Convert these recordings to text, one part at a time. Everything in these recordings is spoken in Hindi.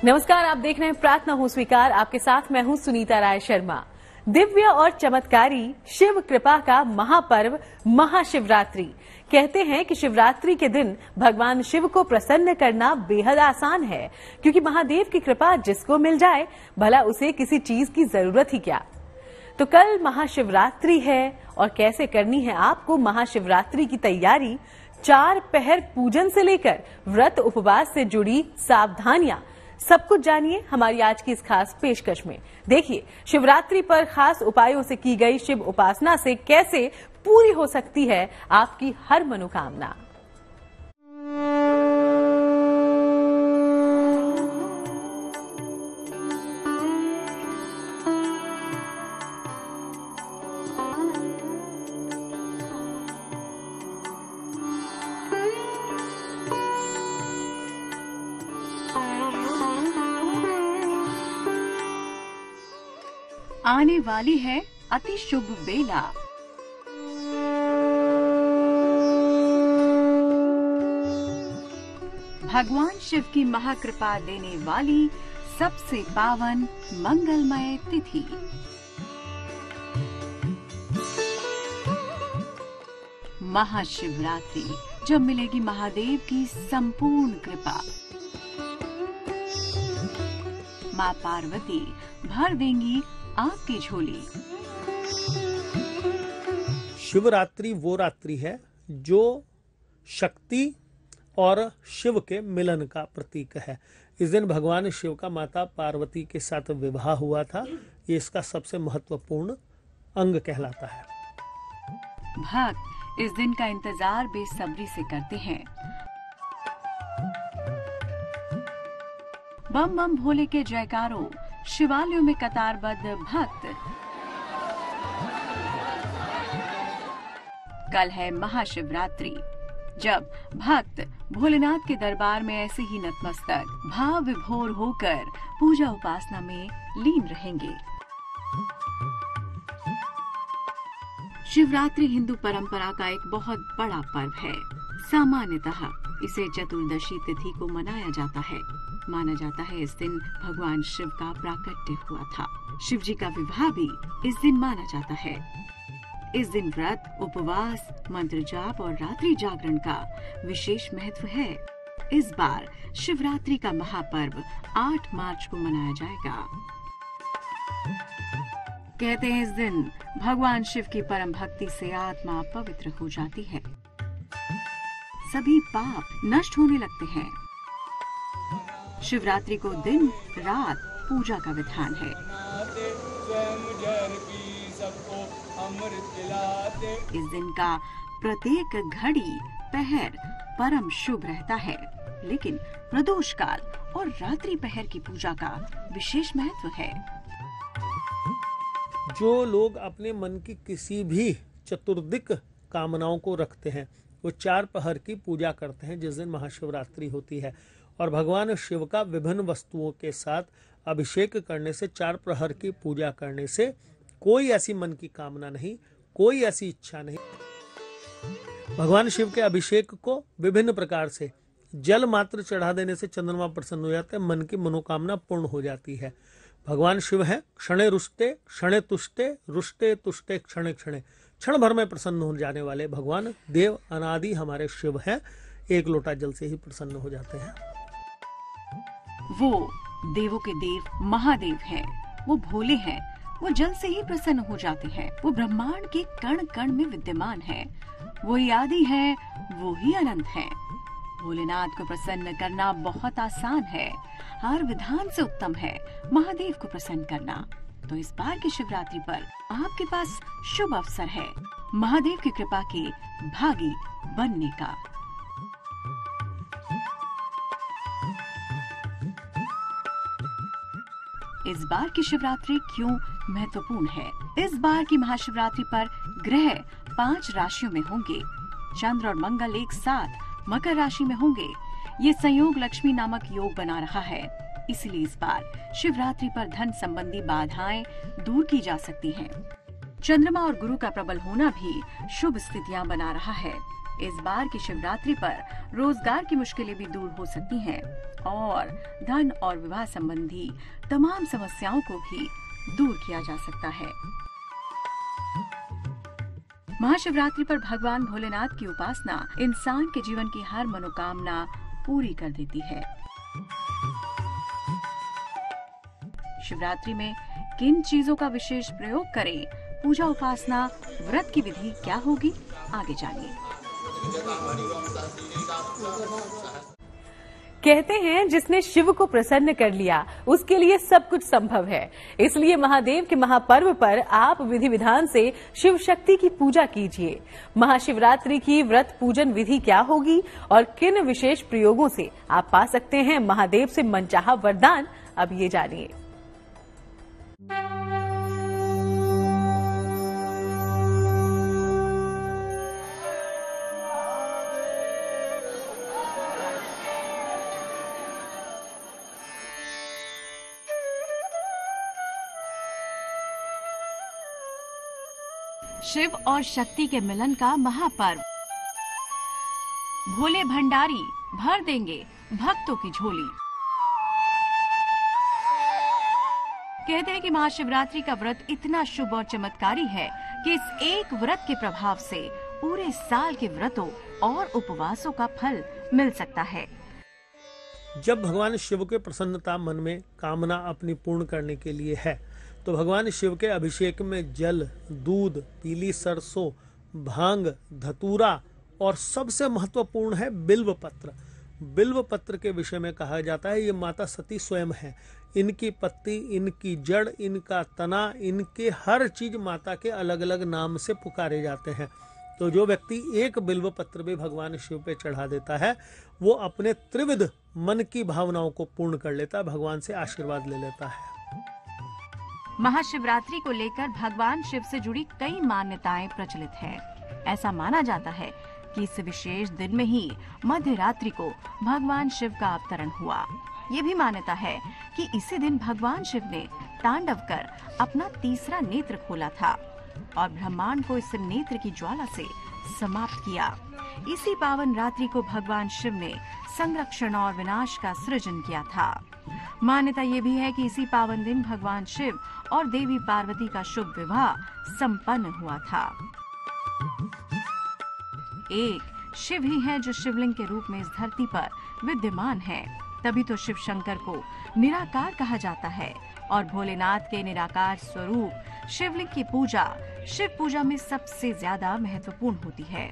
नमस्कार, आप देख रहे हैं प्रार्थना हो स्वीकार। आपके साथ मैं हूं सुनीता राय शर्मा। दिव्य और चमत्कारी शिव कृपा का महापर्व महाशिवरात्रि। कहते हैं कि शिवरात्रि के दिन भगवान शिव को प्रसन्न करना बेहद आसान है, क्योंकि महादेव की कृपा जिसको मिल जाए भला उसे किसी चीज की जरूरत ही क्या। तो कल महाशिवरात्रि है और कैसे करनी है आपको महाशिवरात्रि की तैयारी, 4 पहर पूजन से लेकर व्रत उपवास से जुड़ी सावधानियां, सब कुछ जानिए हमारी आज की इस खास पेशकश में। देखिए शिवरात्रि पर खास उपायों से की गई शिव उपासना से कैसे पूरी हो सकती है आपकी हर मनोकामना। आने वाली है अति शुभ बेला। भगवान शिव की महाकृपा देने वाली सबसे पावन मंगलमय तिथि। महाशिवरात्रि, जब मिलेगी महादेव की संपूर्ण कृपा। माँ पार्वती भर देंगी आपकी झोली। शिवरात्रि वो रात्रि है जो शक्ति और शिव के मिलन का प्रतीक है। इस दिन भगवान शिव का माता पार्वती के साथ विवाह हुआ था। ये इसका सबसे महत्वपूर्ण अंग कहलाता है। भक्त इस दिन का इंतजार बेसब्री से करते हैं। बम बम भोले के जयकारों, शिवालयों में कतारबद्ध भक्त। कल है महाशिवरात्रि, जब भक्त भोलेनाथ के दरबार में ऐसे ही नतमस्तक भाव विभोर होकर पूजा उपासना में लीन रहेंगे। शिवरात्रि हिंदू परंपरा का एक बहुत बड़ा पर्व है। सामान्यतः इसे चतुर्दशी तिथि को मनाया जाता है। माना जाता है इस दिन भगवान शिव का प्राकट्य हुआ था। शिव जी का विवाह भी इस दिन माना जाता है। इस दिन व्रत, उपवास, मंत्र जाप और रात्रि जागरण का विशेष महत्व है। इस बार शिवरात्रि का महापर्व 8 मार्च को मनाया जाएगा। कहते हैं इस दिन भगवान शिव की परम भक्ति से आत्मा पवित्र हो जाती है। सभी पाप नष्ट होने लगते हैं। शिवरात्रि को दिन रात पूजा का विधान है। इस दिन का प्रत्येक घड़ी पहर परम शुभ रहता है, लेकिन प्रदोष काल और रात्रि पहर की पूजा का विशेष महत्व है। जो लोग अपने मन की किसी भी चतुर्दिक कामनाओं को रखते हैं वो 4 पहर की पूजा करते हैं जिस दिन महाशिवरात्रि होती है। और भगवान शिव का विभिन्न वस्तुओं के साथ अभिषेक करने से, 4 प्रहर की पूजा करने से कोई ऐसी मन की कामना नहीं, कोई ऐसी इच्छा नहीं। भगवान शिव के अभिषेक को विभिन्न प्रकार से जल मात्र चढ़ा देने से चंद्रमा प्रसन्न हो जाते हैं, मन की मनोकामना पूर्ण हो जाती है। भगवान शिव है क्षणे रुष्टे क्षणे तुष्टे, रुष्टे तुष्टे क्षणे क्षणे, क्षण भर में प्रसन्न हो जाने वाले भगवान देव अनादि हमारे शिव हैं। 1 लोटा जल से ही प्रसन्न हो जाते हैं। वो देवों के देव महादेव हैं, वो भोले हैं, वो जल से ही प्रसन्न हो जाते हैं। वो ब्रह्मांड के कण कण में विद्यमान हैं, वो ही आदि हैं, वो ही अनंत हैं। भोलेनाथ को प्रसन्न करना बहुत आसान है, हर विधान से उत्तम है महादेव को प्रसन्न करना। तो इस बार की शिवरात्रि पर आपके पास शुभ अवसर है महादेव की कृपा के भागी बनने का। इस बार की शिवरात्रि क्यों महत्वपूर्ण है? इस बार की महाशिवरात्रि पर ग्रह 5 राशियों में होंगे। चंद्र और मंगल एक साथ मकर राशि में होंगे। ये संयोग लक्ष्मी नामक योग बना रहा है। इसलिए इस बार शिवरात्रि पर धन संबंधी बाधाएं दूर की जा सकती हैं। चंद्रमा और गुरु का प्रबल होना भी शुभ स्थितियां बना रहा है। इस बार की शिवरात्रि पर रोजगार की मुश्किलें भी दूर हो सकती हैं और धन और विवाह संबंधी तमाम समस्याओं को भी दूर किया जा सकता है। महाशिवरात्रि पर भगवान भोलेनाथ की उपासना इंसान के जीवन की हर मनोकामना पूरी कर देती है। शिवरात्रि में किन चीजों का विशेष प्रयोग करें, पूजा उपासना व्रत की विधि क्या होगी, आगे जानिए। कहते हैं जिसने शिव को प्रसन्न कर लिया उसके लिए सब कुछ संभव है। इसलिए महादेव के महापर्व पर आप विधि विधान से शिव शक्ति की पूजा कीजिए। महाशिवरात्रि की व्रत पूजन विधि क्या होगी और किन विशेष प्रयोगों से आप पा सकते हैं महादेव से मनचाहा वरदान, अब ये जानिए। शिव और शक्ति के मिलन का महापर्व। भोले भंडारी भर देंगे भक्तों की झोली। कहते हैं कि महाशिवरात्रि का व्रत इतना शुभ और चमत्कारी है कि इस एक व्रत के प्रभाव से पूरे साल के व्रतों और उपवासों का फल मिल सकता है। जब भगवान शिव के प्रसन्नता मन में कामना अपनी पूर्ण करने के लिए है तो भगवान शिव के अभिषेक में जल, दूध, पीली सरसों, भांग, धतूरा और सबसे महत्वपूर्ण है बिल्व पत्र। बिल्व पत्र के विषय में कहा जाता है ये माता सती स्वयं है। इनकी पत्ती, इनकी जड़, इनका तना, इनके हर चीज माता के अलग अलग नाम से पुकारे जाते हैं। तो जो व्यक्ति एक बिल्व पत्र भी भगवान शिव पे चढ़ा देता है वो अपने त्रिविध मन की भावनाओं को पूर्ण कर लेता है, भगवान से आशीर्वाद ले लेता है। महाशिवरात्रि को लेकर भगवान शिव से जुड़ी कई मान्यताएं प्रचलित हैं। ऐसा माना जाता है कि इस विशेष दिन में ही मध्य रात्रि को भगवान शिव का अवतरण हुआ। ये भी मान्यता है कि इसी दिन भगवान शिव ने तांडव कर अपना तीसरा नेत्र खोला था और ब्रह्मांड को इस नेत्र की ज्वाला से समाप्त किया। इसी पावन रात्रि को भगवान शिव ने संरक्षण और विनाश का सृजन किया था। मान्यता ये भी है कि इसी पावन दिन भगवान शिव और देवी पार्वती का शुभ विवाह संपन्न हुआ था। एक शिव ही है जो शिवलिंग के रूप में इस धरती पर विद्यमान है, तभी तो शिव शंकर को निराकार कहा जाता है और भोलेनाथ के निराकार स्वरूप शिवलिंग की पूजा शिव पूजा में सबसे ज्यादा महत्वपूर्ण होती है।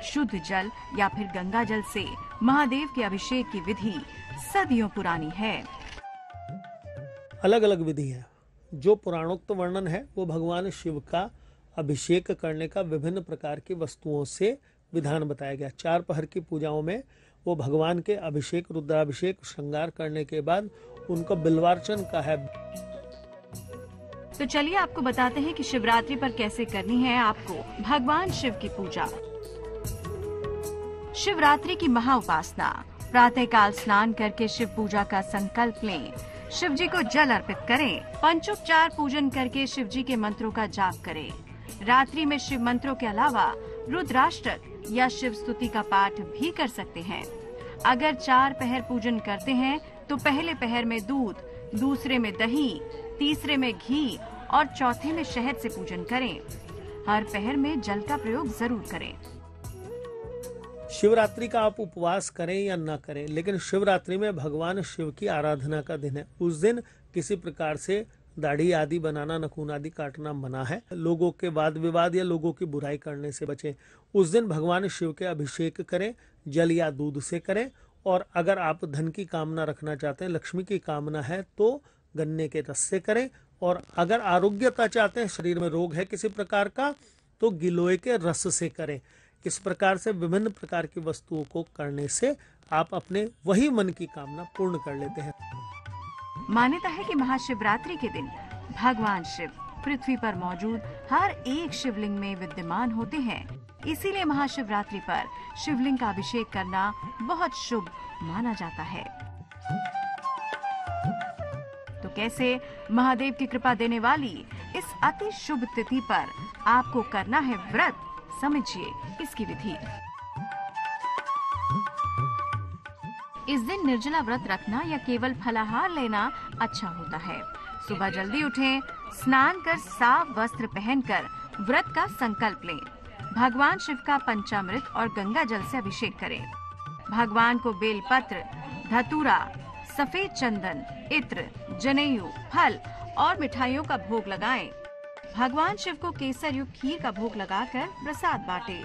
शुद्ध जल या फिर गंगा जल से महादेव के अभिषेक की विधि सदियों पुरानी है। अलग अलग विधि है। जो पुराणोक्त वर्णन है वो भगवान शिव का अभिषेक करने का विभिन्न प्रकार की वस्तुओं से विधान बताया गया। 4 पहर की पूजाओं में वो भगवान के अभिषेक, रुद्राभिषेक, श्रृंगार करने के बाद उनको बिल्वार्चन का है। तो चलिए आपको बताते हैं कि शिवरात्रि पर कैसे करनी है आपको भगवान शिव की पूजा। शिवरात्रि की महा उपासना। प्रातः काल स्नान करके शिव पूजा का संकल्प लें। शिव जी को जल अर्पित करें। पंचोपचार पूजन करके शिव जी के मंत्रों का जाप करें। रात्रि में शिव मंत्रों के अलावा रुद्राष्टक या शिव स्तुति का पाठ भी कर सकते हैं। अगर 4 पहर पूजन करते हैं तो पहले पहर में दूध, दूसरे में दही, तीसरे में घी और चौथे में शहद से पूजन करें। हर पहर में जल का प्रयोग जरूर करें। शिवरात्रि का आप उपवास करें या न करें, लेकिन शिवरात्रि में भगवान शिव की आराधना का दिन है। उस दिन किसी प्रकार से दाढ़ी आदि बनाना, नखून आदि काटना मना है। लोगों के वाद विवाद या लोगों की बुराई करने से बचें। उस दिन भगवान शिव के अभिषेक करें, जल या दूध से करें। और अगर आप धन की कामना रखना चाहते हैं, लक्ष्मी की कामना है, तो गन्ने के रस से करें। और अगर आरोग्यता चाहते हैं, शरीर में रोग है किसी प्रकार का, तो गिलोय के रस से करें। इस प्रकार से विभिन्न प्रकार की वस्तुओं को करने से आप अपने वही मन की कामना पूर्ण कर लेते हैं। मान्यता है कि महाशिवरात्रि के दिन भगवान शिव पृथ्वी पर मौजूद हर एक शिवलिंग में विद्यमान होते हैं। इसीलिए महाशिवरात्रि पर शिवलिंग का अभिषेक करना बहुत शुभ माना जाता है। तो कैसे महादेव की कृपा देने वाली इस अति शुभ तिथि पर आपको करना है व्रत, समझिए इसकी विधि। इस दिन निर्जला व्रत रखना या केवल फलाहार लेना अच्छा होता है। सुबह जल्दी उठें, स्नान कर साफ वस्त्र पहनकर व्रत का संकल्प लें। भगवान शिव का पंचामृत और गंगा जल से अभिषेक करें। भगवान को बेलपत्र, धतूरा, सफेद चंदन, इत्र, जनेऊ, फल और मिठाइयों का भोग लगाएं। भगवान शिव को केसर युक्त खीर का भोग लगाकर प्रसाद बांटें।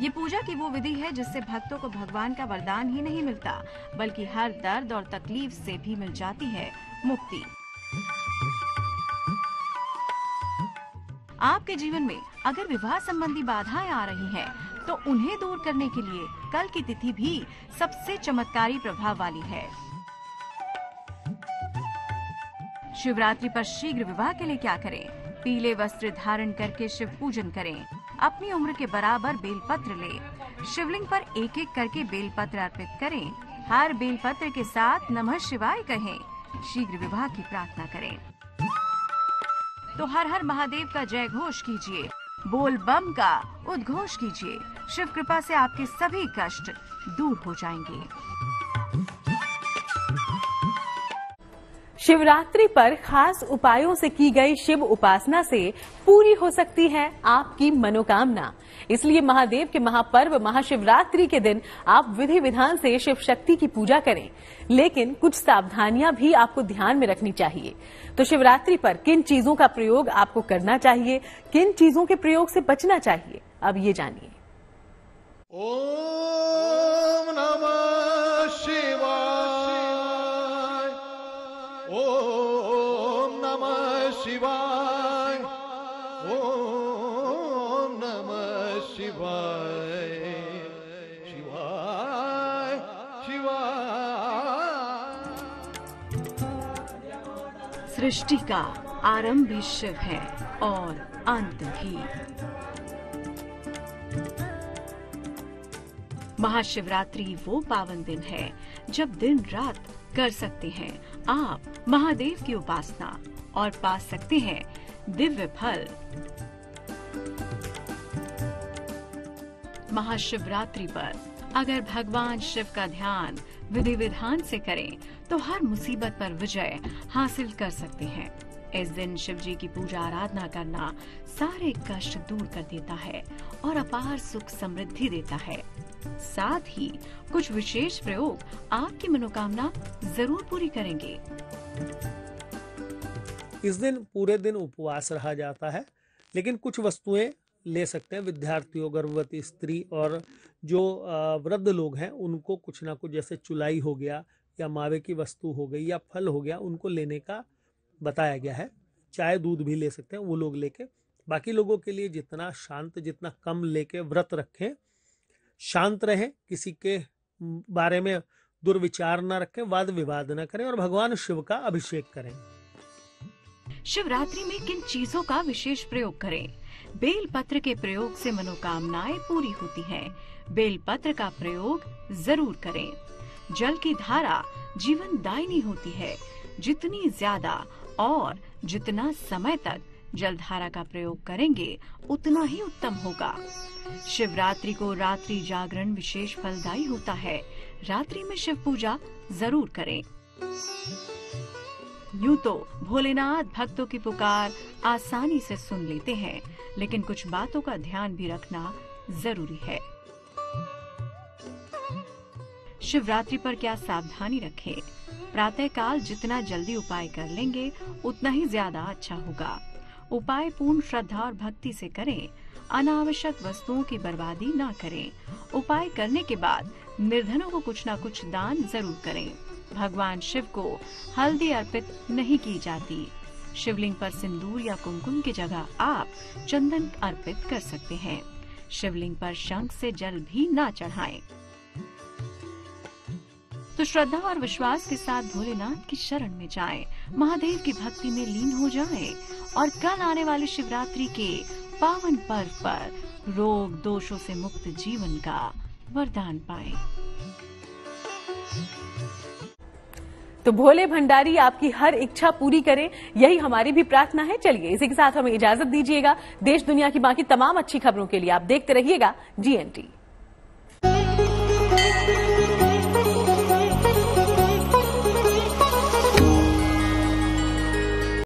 ये पूजा की वो विधि है जिससे भक्तों को भगवान का वरदान ही नहीं मिलता, बल्कि हर दर्द और तकलीफ से भी मिल जाती है मुक्ति। आपके जीवन में अगर विवाह संबंधी बाधाएं आ रही हैं, तो उन्हें दूर करने के लिए कल की तिथि भी सबसे चमत्कारी प्रभाव वाली है। शिवरात्रि पर शीघ्र विवाह के लिए क्या करें? पीले वस्त्र धारण करके शिव पूजन करें। अपनी उम्र के बराबर बेलपत्र लें। शिवलिंग पर एक एक करके बेलपत्र अर्पित करें। हर बेलपत्र के साथ नमः शिवाय कहें। शीघ्र विवाह की प्रार्थना करें। तो हर हर महादेव का जय घोष कीजिए, बोल बम का उद्घोष कीजिए। शिव कृपा से आपके सभी कष्ट दूर हो जाएंगे। शिवरात्रि पर खास उपायों से की गई शिव उपासना से पूरी हो सकती है आपकी मनोकामना। इसलिए महादेव के महापर्व महाशिवरात्रि के दिन आप विधि विधान से शिव शक्ति की पूजा करें, लेकिन कुछ सावधानियां भी आपको ध्यान में रखनी चाहिए। तो शिवरात्रि पर किन चीजों का प्रयोग आपको करना चाहिए, किन चीजों के प्रयोग से बचना चाहिए, अब ये जानिए। ओम नमः शिवाय, ओम नमः शिवाय, ओम नमः शिवाय, शिवाय शिवाय। सृष्टि का आरंभ भी शिव है और अंत भी। महाशिवरात्रि वो पावन दिन है जब दिन रात कर सकते हैं आप महादेव की उपासना और पा सकते हैं दिव्य फल। महाशिवरात्रि पर अगर भगवान शिव का ध्यान विधि विधान से करें तो हर मुसीबत पर विजय हासिल कर सकते हैं। इस दिन शिव जी की पूजा आराधना करना सारे कष्ट दूर कर देता है और अपार सुख समृद्धि देता है। साथ ही कुछ विशेष प्रयोग आपकी मनोकामना जरूर पूरी करेंगे। इस दिन पूरे दिन उपवास रहा जाता है, लेकिन कुछ वस्तुएं ले सकते हैं। विद्यार्थियों, गर्भवती स्त्री और जो वृद्ध लोग हैं उनको कुछ ना कुछ, जैसे चुलाई हो गया या मावे की वस्तु हो गई या फल हो गया, उनको लेने का बताया गया है। चाय दूध भी ले सकते हैं वो लोग लेके। बाकी लोगों के लिए जितना शांत, जितना कम लेके व्रत रखें, शांत रहें, किसी के बारे में दुर्विचार न रखें, वाद विवाद न करें और भगवान शिव का अभिषेक करें। शिवरात्रि में किन चीजों का विशेष प्रयोग करें? बेल पत्र के प्रयोग से मनोकामनाएं पूरी होती हैं। बेल पत्र का प्रयोग जरूर करें। जल की धारा जीवन दायिनी होती है। जितनी ज्यादा और जितना समय तक जलधारा का प्रयोग करेंगे उतना ही उत्तम होगा। शिवरात्रि को रात्रि जागरण विशेष फलदायी होता है। रात्रि में शिव पूजा जरूर करें। यूं तो भोलेनाथ भक्तों की पुकार आसानी से सुन लेते हैं, लेकिन कुछ बातों का ध्यान भी रखना जरूरी है। शिवरात्रि पर क्या सावधानी रखें? प्रातःकाल जितना जल्दी उपाय कर लेंगे उतना ही ज्यादा अच्छा होगा। उपाय पूर्ण श्रद्धा और भक्ति से करें। अनावश्यक वस्तुओं की बर्बादी ना करें। उपाय करने के बाद निर्धनों को कुछ न कुछ दान जरूर करें। भगवान शिव को हल्दी अर्पित नहीं की जाती। शिवलिंग पर सिंदूर या कुमकुम की जगह आप चंदन अर्पित कर सकते हैं। शिवलिंग पर शंख से जल भी ना चढ़ाएं। तो श्रद्धा और विश्वास के साथ भोलेनाथ की शरण में जाएं, महादेव की भक्ति में लीन हो जाएं और कल आने वाली शिवरात्रि के पावन पर्व पर रोग दोषों से मुक्त जीवन का वरदान पाएं। तो भोले भंडारी आपकी हर इच्छा पूरी करें, यही हमारी भी प्रार्थना है। चलिए इसी के साथ हमें इजाजत दीजिएगा। देश दुनिया की बाकी तमाम अच्छी खबरों के लिए आप देखते रहिएगा GNT।